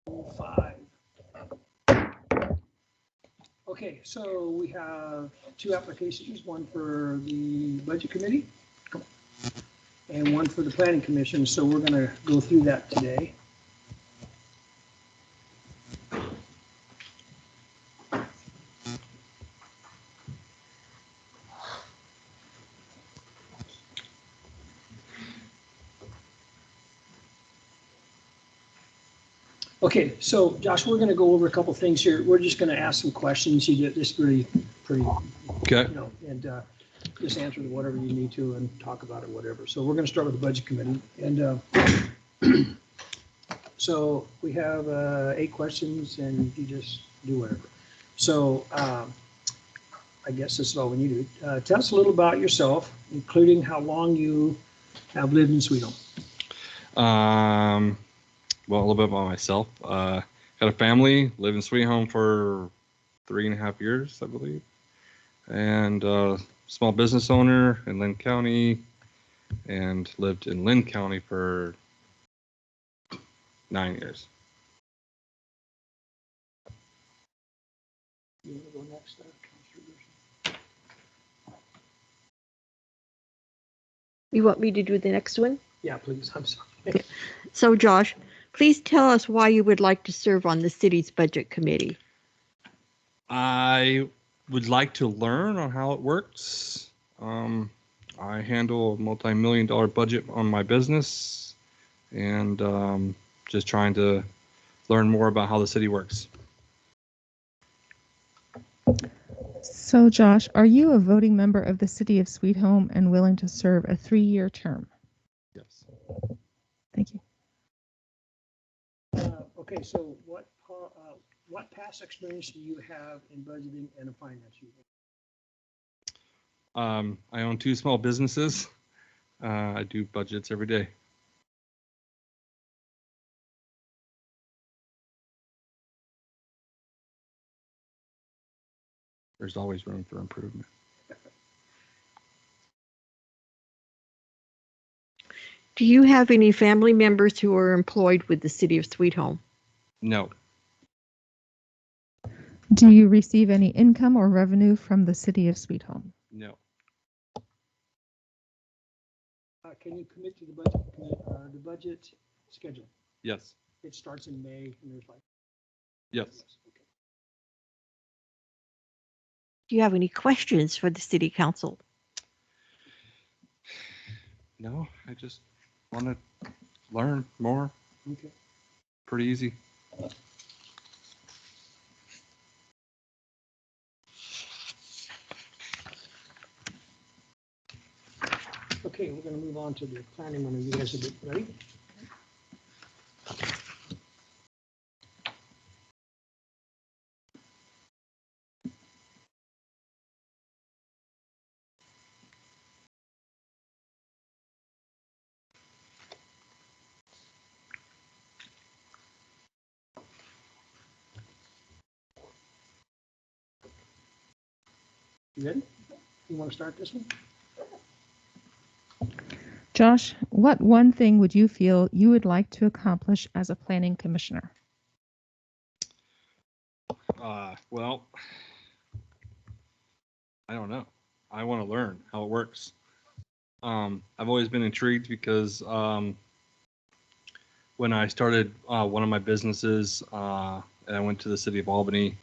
5. Okay, so we have 2 applications, one for the Budget Committee and one for the Planning Commission, so we're going to go through that today. Okay, so Josh, we're going to go over a couple things here. We're just going to ask some questions. You get this pretty, Okay. And just answer whatever you need to and talk about it, whatever. So we're going to start with the Budget Committee. And so we have 8 questions, and you just do whatever. So I guess this is all we need to tell us a little about yourself, including how long you have lived in Sweet Home. Well, a little bit about myself. Got a family, lived in Sweet Home for 3.5 years, I believe. And small business owner in Lynn County, and lived in Lynn County for 9 years. You want to go next, Counselor? You want me to do the next one? Yeah, please. I'm sorry. So, Josh, please tell us why you would like to serve on the city's budget committee. I would like to learn on how it works. I handle a multi-million-dollar budget on my business, and just trying to learn more about how the city works. So, Josh, are you a voting member of the City of Sweet Home and willing to serve a 3-year term? Yes. Thank you. Okay, so what past experience do you have in budgeting and finance? I own 2 small businesses. I do budgets every day. There's always room for improvement. Do you have any family members who are employed with the city of Sweet Home? No. Do you receive any income or revenue from the City of Sweet Home? No. Can you commit to the budget schedule? Yes. It starts in May, and there's like. Yes. Okay. Do you have any questions for the city council? No, I just want to learn more. Okay. Pretty easy. Okay, we're going to move on to the planning one. Are you guys ready? You ready? You want to start this one? Josh, what one thing would you feel you would like to accomplish as a planning commissioner? Well, I don't know. I want to learn how it works. I've always been intrigued because when I started one of my businesses, and I went to the city of Albany,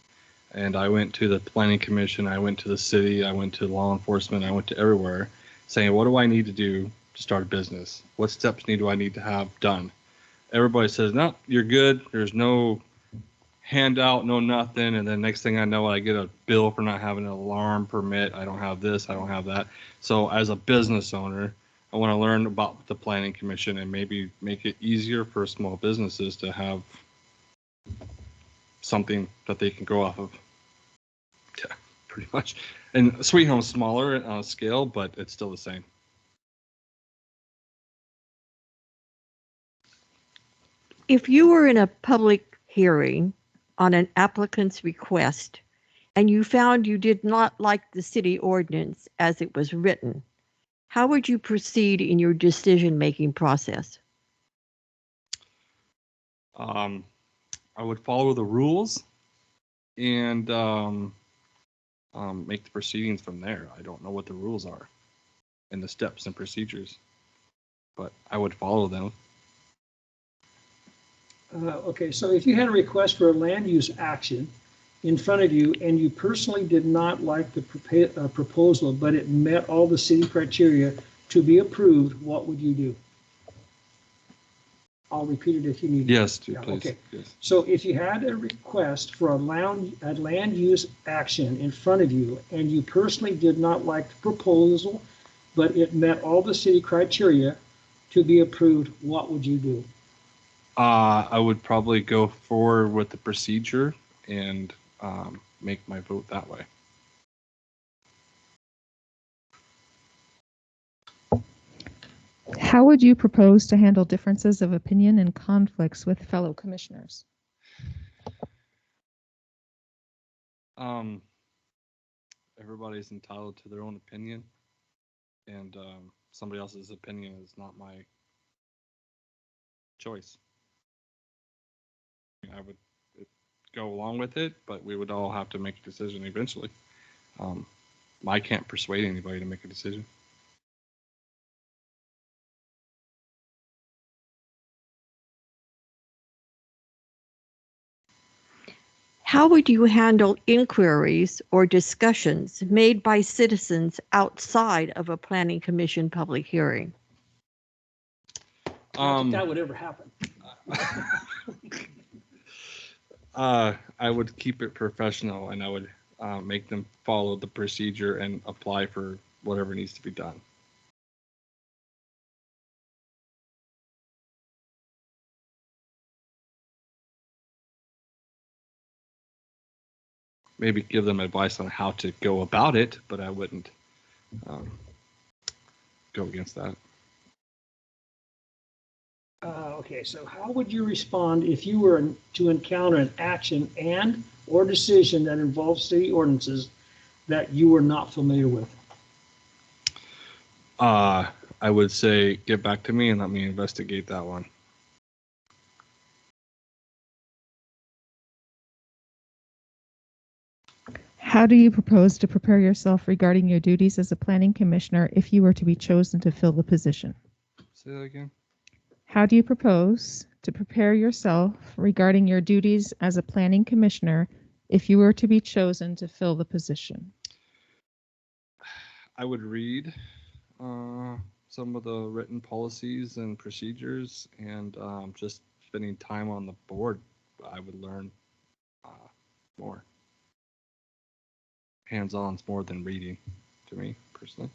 and I went to the planning commission, I went to the city, I went to law enforcement, I went to everywhere, saying, what do I need to do to start a business? What steps do I need to have done? Everybody says, no, you're good. There's no handout, no nothing. And then next thing I know, I get a bill for not having an alarm permit. I don't have this, I don't have that. So as a business owner, I want to learn about the planning commission and maybe make it easier for small businesses to have something that they can go off of. Yeah, pretty much. And Sweet Home's smaller on a scale, but it's still the same. If you were in a public hearing on an applicant's request and you found you did not like the city ordinance as it was written, how would you proceed in your decision-making process? I would follow the rules and make the proceedings from there. I don't know what the rules are and the steps and procedures, but I would follow them. Okay, so if you had a request for a land use action in front of you and you personally did not like the proposal, but it met all the city criteria to be approved, what would you do? I'll repeat it if you need. Yes, Yeah, please. okay. Yes. So if you had a request for a land use action in front of you and you personally did not like the proposal, but it met all the city criteria to be approved, what would you do? I would probably go forward with the procedure and make my vote that way. How would you propose to handle differences of opinion and conflicts with fellow commissioners? Everybody's entitled to their own opinion, and somebody else's opinion is not my choice. I would go along with it, but we would all have to make a decision eventually. I can't persuade anybody to make a decision. How would you handle inquiries or discussions made by citizens outside of a planning commission public hearing? Not that that would ever happen. I would keep it professional, and I would make them follow the procedure and apply for whatever needs to be done. Maybe give them advice on how to go about it, but I wouldn't go against that. Okay, so how would you respond if you were to encounter an action and or decision that involves city ordinances that you were not familiar with? I would say get back to me and let me investigate that one. How do you propose to prepare yourself regarding your duties as a planning commissioner if you were to be chosen to fill the position? Say that again. How do you propose to prepare yourself regarding your duties as a planning commissioner if you were to be chosen to fill the position? I would read some of the written policies and procedures, and just spending time on the board, I would learn more. Hands-on is more than reading to me personally.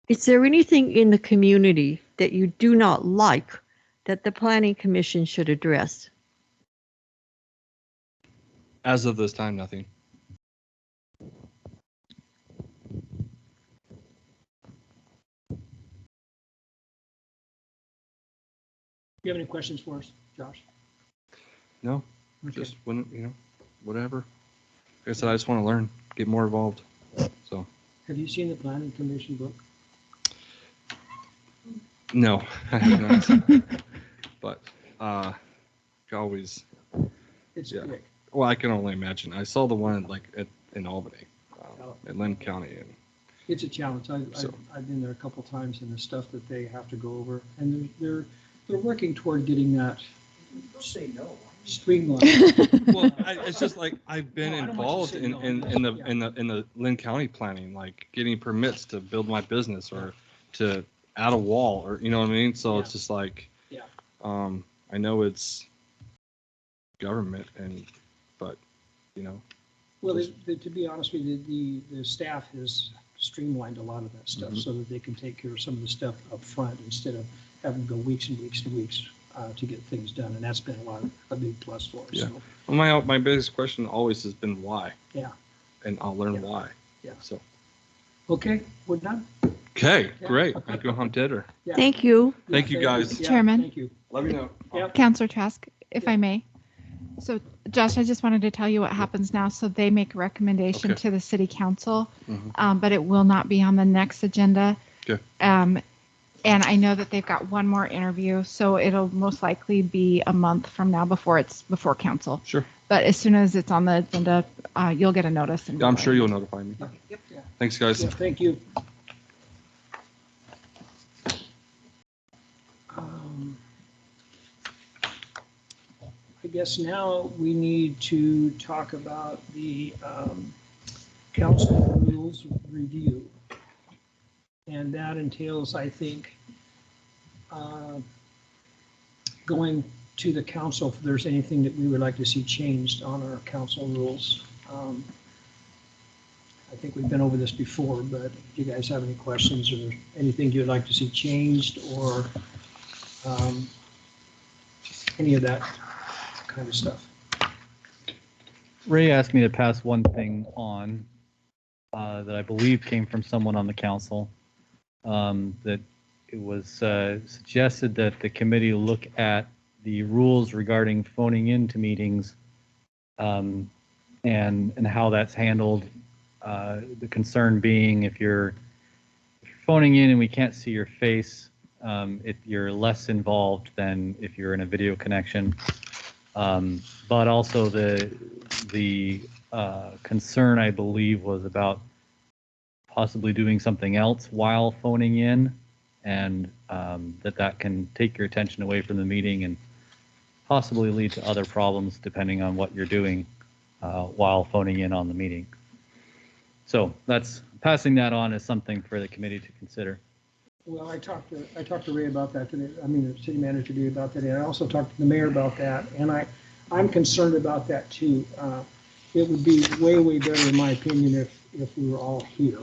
Is there anything in the community that you do not like that the planning commission should address? As of this time, nothing. Do you have any questions for us, Josh? No, Okay. just when, whatever. Like I said, I just want to learn, get more involved. So Have you seen the planning commission book? no, I have not. But always. It's Yeah. quick. Well, I can only imagine. I saw the one in Albany, in Lynn County, and It's a challenge. I've been there a couple times, and the stuff that they have to go over, and they're working toward getting that. Say no. Streamlined. well, it's just like I've been No, I don't want involved you to say in no. in the Lynn County planning, like getting permits to build my business or to add a wall, or you know what I mean. So it's just like, Yeah. I know it's government, but Well, to be honest with you, the staff has streamlined a lot of that stuff so that they can take care of some of the stuff up front instead of having to go weeks and weeks and weeks to get things done. And that's been a big plus for us. Yeah. So, Well, my biggest question always has been why. yeah. And I'll learn Yeah. why. Yeah. So. Okay, we're done. Okay, Yeah. great. I go home dinner. Yeah. Thank you. Thank you, guys. Yeah, Chairman. Thank you. Let me know. Yeah. Counselor Trask, if Yeah. I may. So Josh, I just wanted to tell you what happens now. So they make a recommendation Okay. to the city council, Mhm. but it will not be on the next agenda. Okay. And I know that they've got one more interview, so it'll most likely be a month from now before it's before council. Sure. But as soon as it's on the agenda, you'll get a notice. And Yeah, I'm we'll sure let you you'll know. notify me. Yep. Yeah. Thanks, guys. Yeah, thank you. Um, I guess now we need to talk about the council rules review. And that entails, I think, going to the council if there's anything that we would like to see changed on our council rules. I think we've been over this before, but if you guys have any questions or anything you'd like to see changed or any of that kind of stuff. Ray asked me to pass one thing on that I believe came from someone on the council. That it was suggested that the committee look at the rules regarding phoning into meetings and how that's handled. The concern being if you're phoning in and we can't see your face, you're less involved than if you're in a video connection. But also the concern, I believe, was about possibly doing something else while phoning in, and that can take your attention away from the meeting and possibly lead to other problems depending on what you're doing while phoning in on the meeting. So that's passing that on as something for the committee to consider. Well, I talked to Ray about that today. I mean, the city manager did about that. And I also talked to the mayor about that. And I'm concerned about that too. It would be way, way better, in my opinion, if we were all here.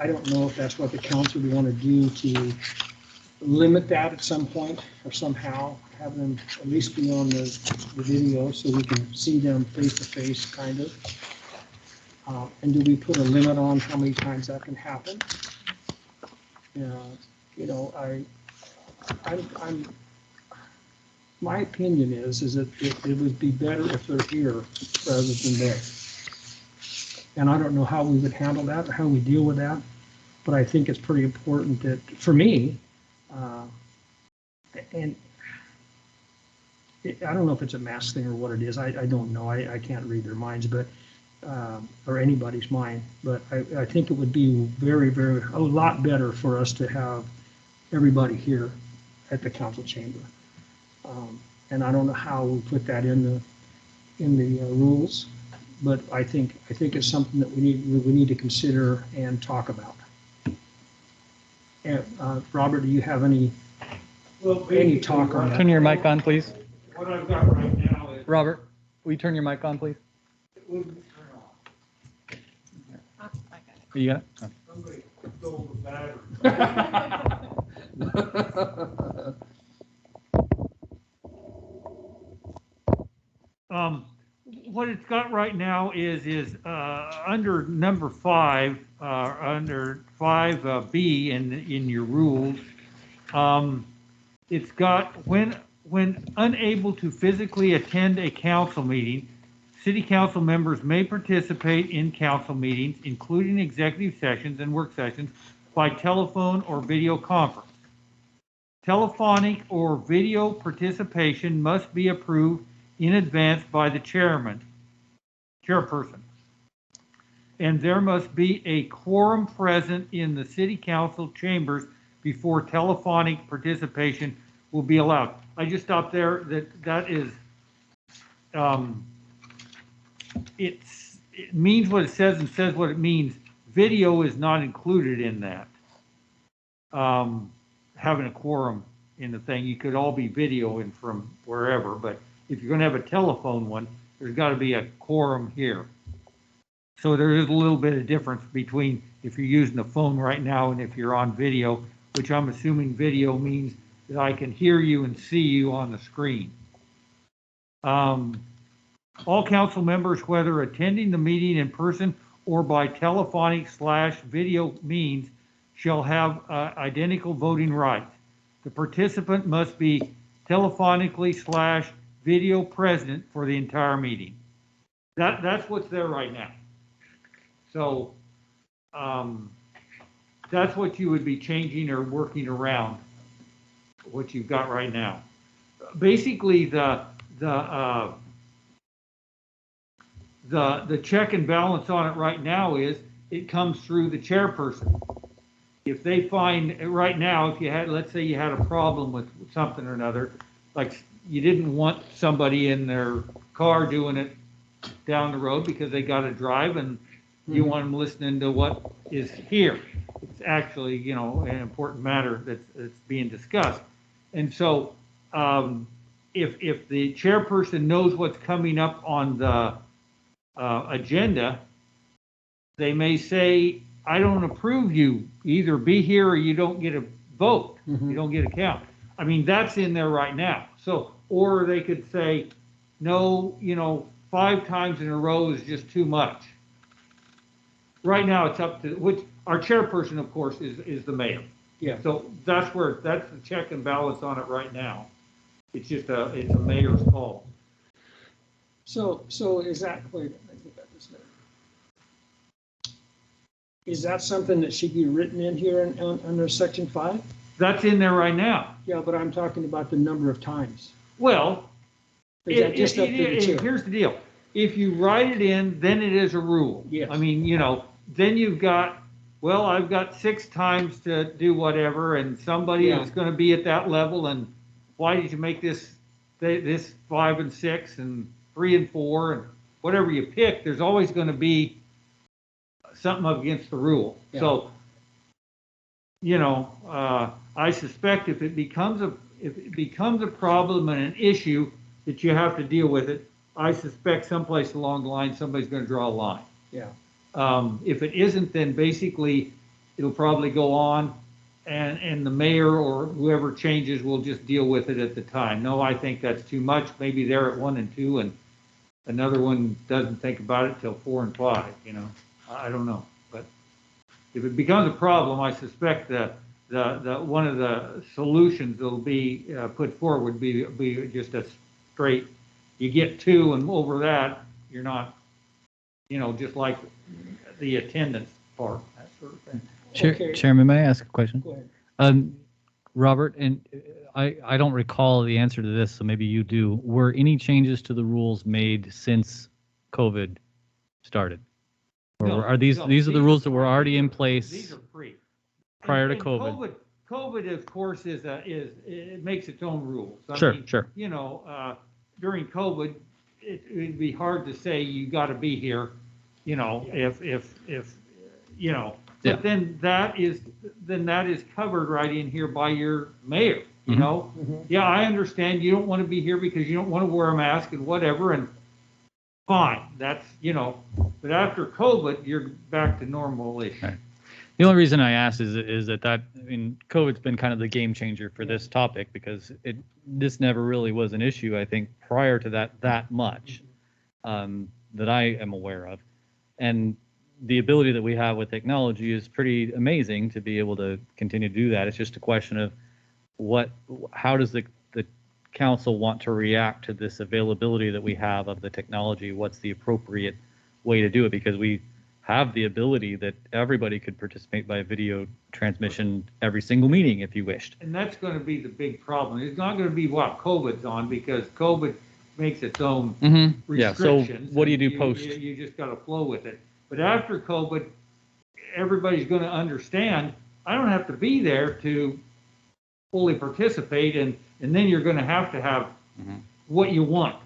I don't know if that's what the council would want to do to limit that at some point or somehow have them at least be on the video so we can see them face to face, kind of. And do we put a limit on how many times that can happen? You know, my opinion is that it would be better if they're here rather than there. And I don't know how we would handle that or how we deal with that, but I think it's pretty important that, for me, and I don't know if it's a mask thing or what it is. I don't know. I can't read their minds, but or anybody's mind. But I think it would be very, very, a lot better for us to have everybody here at the council chamber. And I don't know how we put that in the rules, but I think it's something that we need to consider and talk about. And Robert, do you have any talk on that? Turn your mic on, please. What I've got right now is. Robert, will you turn your mic on, please? It wouldn't turn off. You got it? Oh. Somebody stole the battery. What it's got right now is under number 5, under 5B in your rules. It's got when unable to physically attend a council meeting, city council members may participate in council meetings, including executive sessions and work sessions, by telephone or video conference. Telephonic or video participation must be approved in advance by the chairperson. And there must be a quorum present in the city council chambers before telephonic participation will be allowed. I just stopped there. That is, it means what it says and says what it means. Video is not included in that. Having a quorum in the thing, you could all be videoing from wherever, but if you're going to have a telephone one, there's got to be a quorum here. So there is a little bit of difference between if you're using a phone right now and if you're on video, which I'm assuming video means that I can hear you and see you on the screen. All council members, whether attending the meeting in person or by telephonic/video means, shall have identical voting rights. The participant must be telephonically/video present for the entire meeting. That's what's there right now. So That's what you would be changing or working around what you've got right now. Basically, the check and balance on it right now is it comes through the chairperson. If they find right now, if you had, let's say you had a problem with something or another, like you didn't want somebody in their car doing it down the road because they got to drive and you want them listening to what is here. It's actually, you know, an important matter that's being discussed. And so if the chairperson knows what's coming up on the agenda, they may say, I don't approve you. Either be here or you don't get a vote. You don't get a count. I mean, that's in there right now. So, or they could say, no, you know, 5 times in a row is just too much. Right now, it's up to, which our chairperson, of course, is the mayor. Yeah. So that's the check and balance on it right now. It's just it's a mayor's call. So is that, wait, I think that was there. Is that something that should be written in here under section 5? That's in there right now. Yeah, but I'm talking about the number of times. Well, Is that just up to the chair? here's the deal. If you write it in, then it is a rule. Yes. I mean, you know, then you've got, well, I've got 6 times to do whatever, and somebody Yeah. is going to be at that level, and why did you make this 5 and 6 and 3 and 4 and whatever you pick? There's always going to be something up against the rule. Yeah. So, you know, I suspect if it becomes a problem and an issue that you have to deal with it, I suspect someplace along the line somebody's going to draw a line. Yeah. If it isn't, then basically it'll probably go on, and the mayor or whoever changes will just deal with it at the time. No, I think that's too much. Maybe they're at 1 and 2, and another one doesn't think about it till 4 and 5. You know, I don't know. But if it becomes a problem, I suspect that the one of the solutions that'll be put forward would be just a straight. You get 2, and over that, you're not, you know, just like the attendance part, that sort of thing. Okay. Chairman, may I ask a question? Go ahead. Robert, and I don't recall the answer to this, so maybe you do. Were any changes to the rules made since COVID started? Or No, are these no, are the rules that are were free. already in These place are free. prior to And COVID? COVID, of course, it makes its own rules. I Sure, mean, sure. You know, during COVID, it'd be hard to say you got to be here, you know, if you know. Yeah. But then that is covered right in here by your mayor. You Mhm. know, Mhm. yeah, I understand you don't want to be here because you don't want to wear a mask and whatever, and fine, that's, you know. But after COVID, you're back to normal-ish. Right. The only reason I asked is that I mean, COVID's been kind of the game changer for this topic because this never really was an issue, I think, prior to that much that I am aware of. And the ability that we have with technology is pretty amazing to be able to continue to do that. It's just a question of how does the council want to react to this availability that we have of the technology? What's the appropriate way to do it? Because we have the ability that everybody could participate by video transmission every single meeting if you wished. And that's going to be the big problem. It's not going to be what COVID's on, because COVID makes its own Yeah, so restrictions. what do you and do post? You just got to flow with it. But after COVID, everybody's going to understand, I don't have to be there to fully participate, and then you're going to have what you want.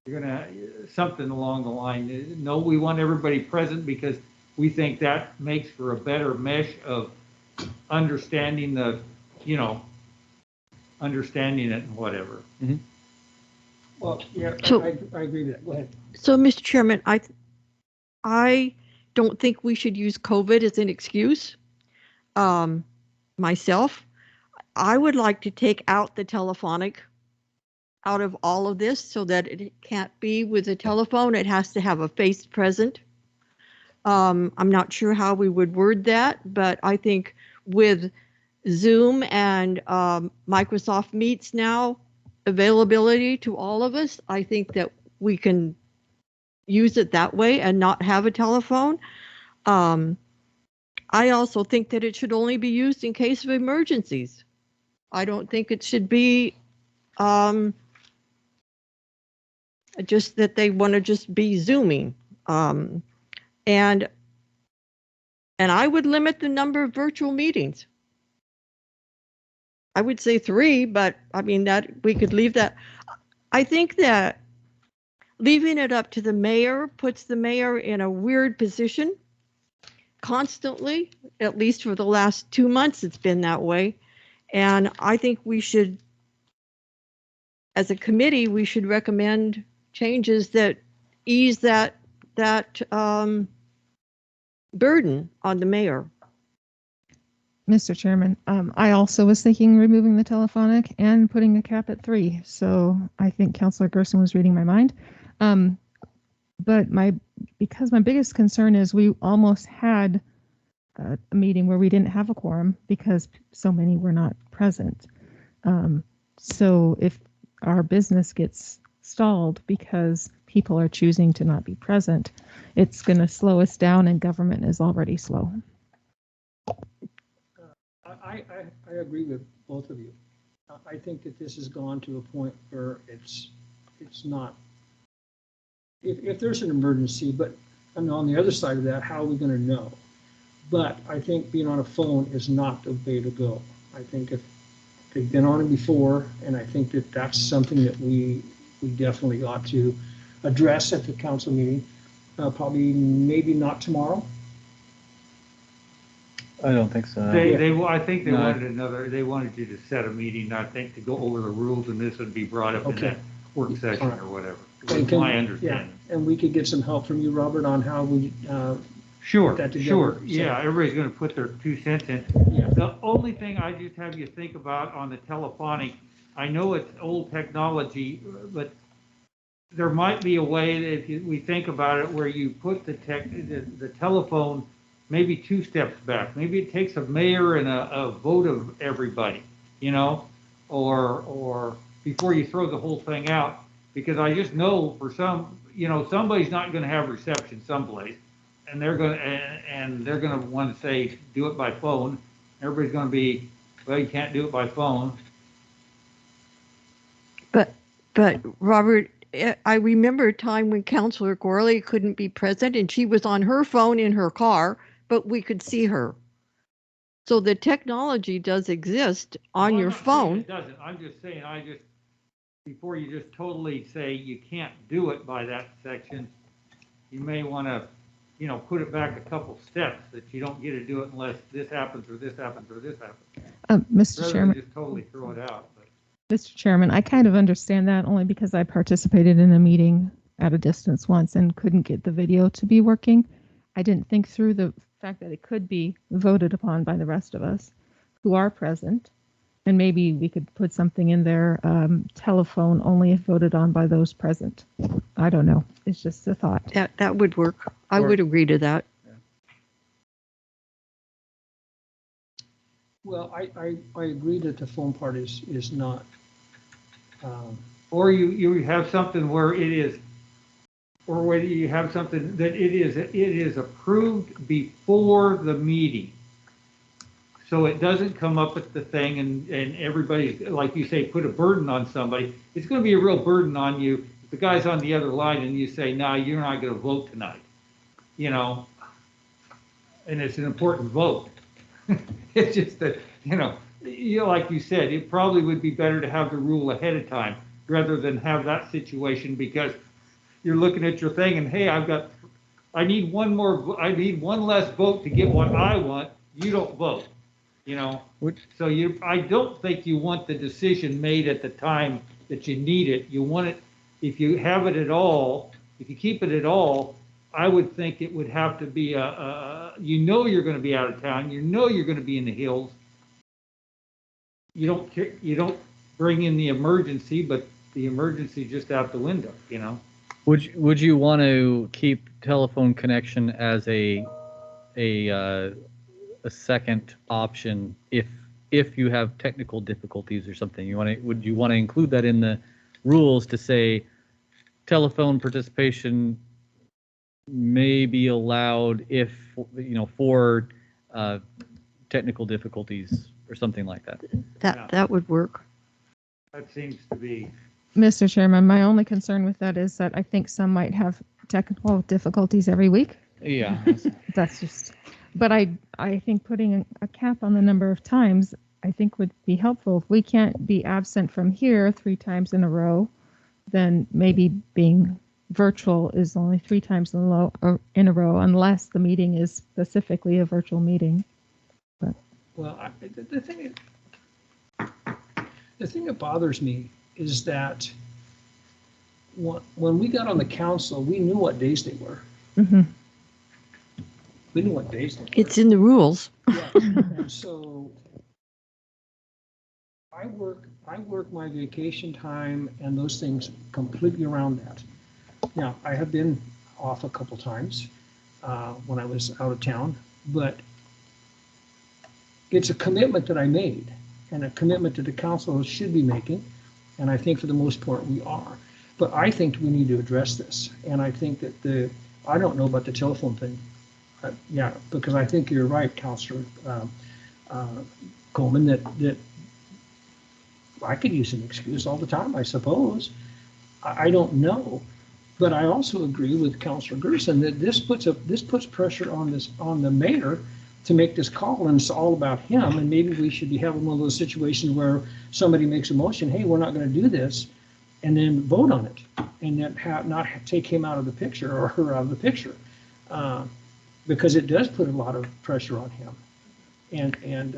You're going to, something along the line, no, we want everybody present because we think that makes for a better mesh of understanding understanding it and whatever. Well, yeah, So- I agree with that. Go ahead. So, Mr. Chairman, I don't think we should use COVID as an excuse. Myself, I would like to take out the telephonic out of all of this so that it can't be with a telephone. It has to have a face present. I'm not sure how we would word that, but I think with Zoom and Microsoft Meets now availability to all of us, I think that we can use it that way and not have a telephone. I also think that it should only be used in case of emergencies. I don't think it should be just that they want to just be Zooming. And I would limit the number of virtual meetings. I would say 3, but I mean that we could leave that. I think that leaving it up to the mayor puts the mayor in a weird position constantly, at least for the last 2 months, it's been that way. And I think we should, as a committee, we should recommend changes that ease that burden on the mayor. Mr. Chairman, I also was thinking removing the telephonic and putting a cap at 3. So I think Councilor Gerson was reading my mind. But because my biggest concern is we almost had a meeting where we didn't have a quorum because so many were not present. So if our business gets stalled because people are choosing to not be present, it's going to slow us down, and government is already slow. I agree with both of you. I think that this has gone to a point where it's not, if there's an emergency, but and on the other side of that, how are we going to know? But I think being on a phone is not the way to go. I think if they've been on it before, and I think that that's something that we definitely ought to address at the council meeting. Probably maybe not tomorrow. I don't think so. I think they No. they wanted you to set a meeting, I think, to go over the rules, and this would be brought up in Okay. that work session All right. or whatever. And That's can- my Yeah, understanding. and we could get some help from you, Robert, on how we, Sure, that together, sure, so- yeah, everybody's gonna put their 2 cents in. yeah. The only thing I just have you think about on the telephonic, I know it's old technology, but there might be a way that if we think about it where you put the telephone maybe 2 steps back. Maybe it takes a mayor and a vote of everybody, you know, or before you throw the whole thing out. Because I just know for some, you know, somebody's not gonna have reception someplace, and they're gonna want to say, do it by phone. Everybody's gonna be, well, you can't do it by phone. But Robert, I remember a time when Councilor Gorley couldn't be present and she was on her phone in her car, but we could see her. So the technology does exist on I'm your not saying phone. It doesn't, I'm just saying, before you just totally say you can't do it by that section, you may want to, you know, put it back a couple steps, that you don't get to do it unless this happens or this happens or this happens. Mr. Rather Chairman. than just totally throw it out. But Mr. Chairman, I kind of understand that only because I participated in a meeting at a distance once and couldn't get the video to be working. I didn't think through the fact that it could be voted upon by the rest of us who are present. And maybe we could put something in there, telephone only if voted on by those present. I don't know. It's just a thought. That would work. I would agree to that. Well, I agree that the phone part is not, or you have something where it is, or whether you have something that it is approved before the meeting. So it doesn't come up at the thing and everybody, like you say, put a burden on somebody. It's going to be a real burden on you. If the guy's on the other line and you say, no, you're not going to vote tonight, you know, and it's an important vote. It's just that, you know, like you said, it probably would be better to have the rule ahead of time rather than have that situation, because you're looking at your thing and, hey, I need one less vote to get what I want. You don't vote, you know? So I don't think you want the decision made at the time that you need it. You want it, if you have it at all, if you keep it at all, I would think it would have to be you know you're going to be out of town, you know you're going to be in the hills. You don't bring in the emergency, but the emergency just out the window, you know? Would you want to keep telephone connection as a second option if you have technical difficulties or something? Would you want to include that in the rules to say telephone participation may be allowed if, you know, for technical difficulties or something like that. Yeah. That would work. That seems to be, Mr. Chairman, my only concern with that is that I think some might have technical difficulties every week. Yeah. That's just, but I think putting a cap on the number of times, I think would be helpful. If we can't be absent from here 3 times in a row, then maybe being virtual is only 3 times in a row, unless the meeting is specifically a virtual meeting. Well, the thing that bothers me is that when we got on the council, we knew what days they were. Mm-hmm. We knew what days they were. It's in the rules. Yeah, and so I work my vacation time and those things completely around that. Now, I have been off a couple times when I was out of town, but it's a commitment that I made and a commitment that the council should be making. And I think for the most part we are. But I think we need to address this. And I think that I don't know about the telephone thing. Yeah, because I think you're right, Councilor Coleman, that I could use an excuse all the time, I suppose. I don't know. But I also agree with Councilor Gerson that this puts pressure on the mayor to make this call, and it's all about him. And maybe we should be having one of those situations where somebody makes a motion, hey, we're not going to do this, and then vote on it, and then not take him out of the picture or her out of the picture. Because it does put a lot of pressure on him. And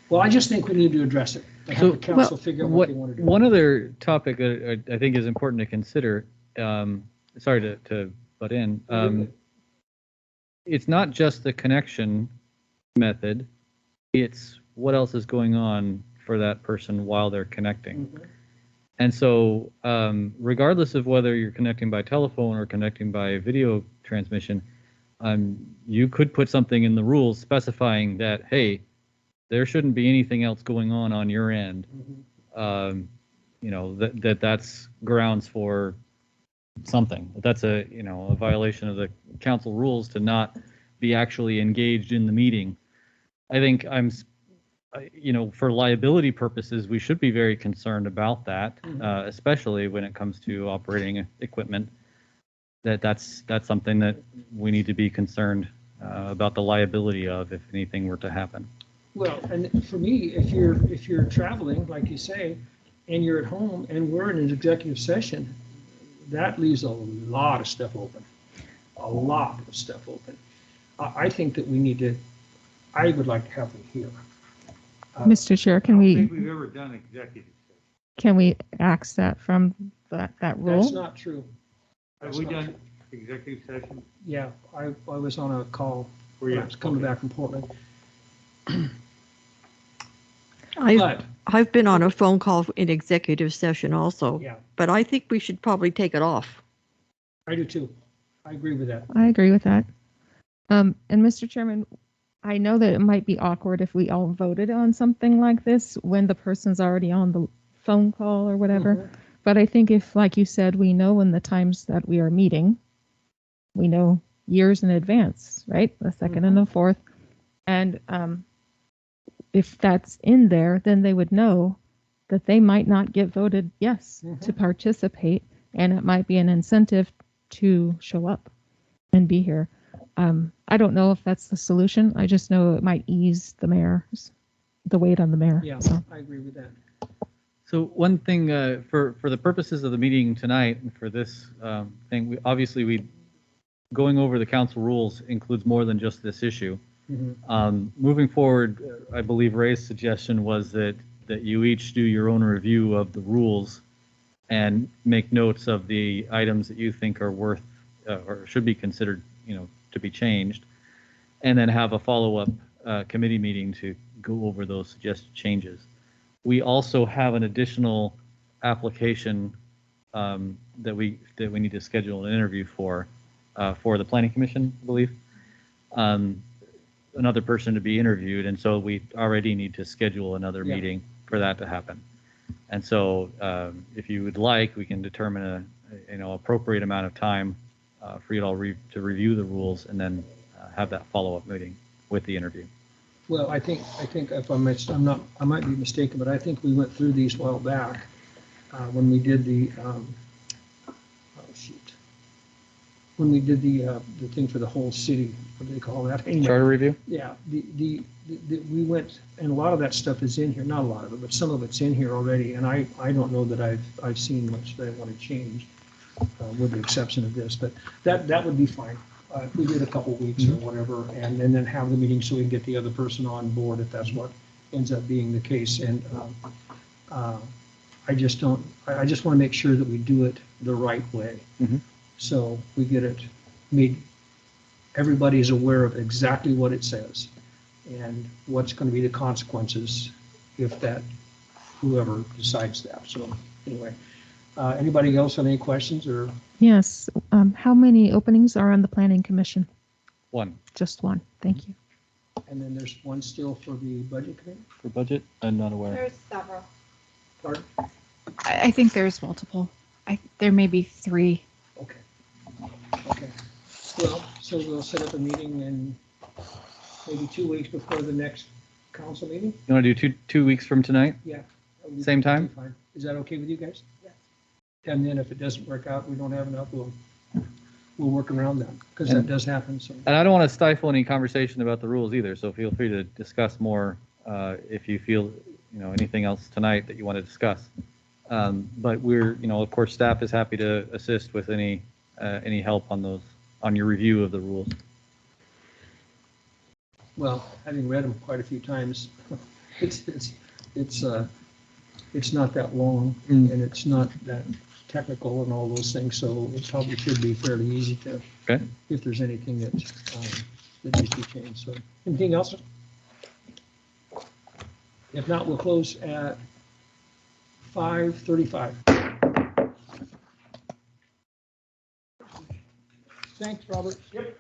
well, I just think we need to address it and have the council figure out what they want to do. One other topic that I think is important to consider, sorry to butt in, it's not just the connection method, it's what else is going on for that person while they're connecting. Mhm. And so regardless of whether you're connecting by telephone or connecting by video transmission, you could put something in the rules specifying that, hey, there shouldn't be anything else going on your end. Mhm. You know, that's grounds for something. That's a violation of the council rules to not be actually engaged in the meeting. I think for liability purposes, we should be very concerned about that, especially when it comes to operating equipment. That's something that we need to be concerned about the liability of if anything were to happen. Well, and for me, if you're traveling, like you say, and you're at home and we're in an executive session, that leaves a lot of stuff open. A lot of stuff open. I think that I would like to have them here. Mr. Chair, I can don't think we we've ever done executive session. axe that from that rule? That's not true. Have That's we not done true. executive session? Yeah, I was on a call Were when you? I was coming Okay. back from Portland. I've But, been on a phone call in executive session also, yeah, but I think we should probably take it off. I do too. I agree with that. I agree with that. And Mr. Chairman, I know that it might be awkward if we all voted on something like this when the person's already on the phone call or whatever. Mhm. But I think if, like you said, we know when the times that we are meeting, we know years in advance, right? The 2nd and the 4th. And if that's in there, then they would know that they might not get voted yes to participate. And it might be an incentive to show up and be here. I don't know if that's the solution. I just know it might ease the weight on the mayor. Yeah, So. I agree with that. So one thing for the purposes of the meeting tonight and for this thing, we going over the council rules includes more than just this issue. Mhm. Moving forward, I believe Ray's suggestion was that you each do your own review of the rules and make notes of the items that you think are worth or should be considered, to be changed, and then have a follow-up committee meeting to go over those suggested changes. We also have an additional application that we need to schedule an interview for the Planning Commission, I believe. Another person to be interviewed, and so we already need to schedule another meeting for that to happen. And so, if you would like, we can determine a appropriate amount of time for you all to review the rules, and then have that follow-up meeting with the interview. Well, I think if I might be mistaken, but I think we went through these a while back, when we did the, when we did the thing for the whole city, what do they call that? Anyway, Charter review? yeah, we went, and a lot of that stuff is in here, not a lot of it, but some of it's in here already, and I don't know that I've seen much that I want to change, with the exception of this, but that would be fine. If we did a couple weeks or whatever, and then have the meeting so we can get the other person on board if that's what ends up being the case. And I just want to make sure that we do it the right way. Mhm. So we get it made, everybody is aware of exactly what it says and what's going to be the consequences if that, whoever decides that. So anyway, anybody else have any questions or? Yes. How many openings are on the planning commission? One. Just one. Thank you. And then there's one still for the budget committee? For budget, I'm not aware. There's several. Pardon? I think there's multiple. There may be 3. Okay. Okay. Well, so we'll set up a meeting in maybe 2 weeks before the next council meeting? You want to do two weeks from tonight? Yeah. that would be Same time? fine. Is that okay with you guys? Yes. And then if it doesn't work out, we don't have enough, we'll work around that, because that does happen, so. And I don't want to stifle any conversation about the rules either, so feel free to discuss more if you feel, anything else tonight that you want to discuss. But we're, of course, staff is happy to assist with any help on your review of the rules. Well, having read them quite a few times, it's not that long, and it's not that technical and all those things, so it probably should be fairly easy to, Okay. if there's anything that needs to be changed. So, anything else? If not, we'll close at 5:35. Thanks, Robert. Yep.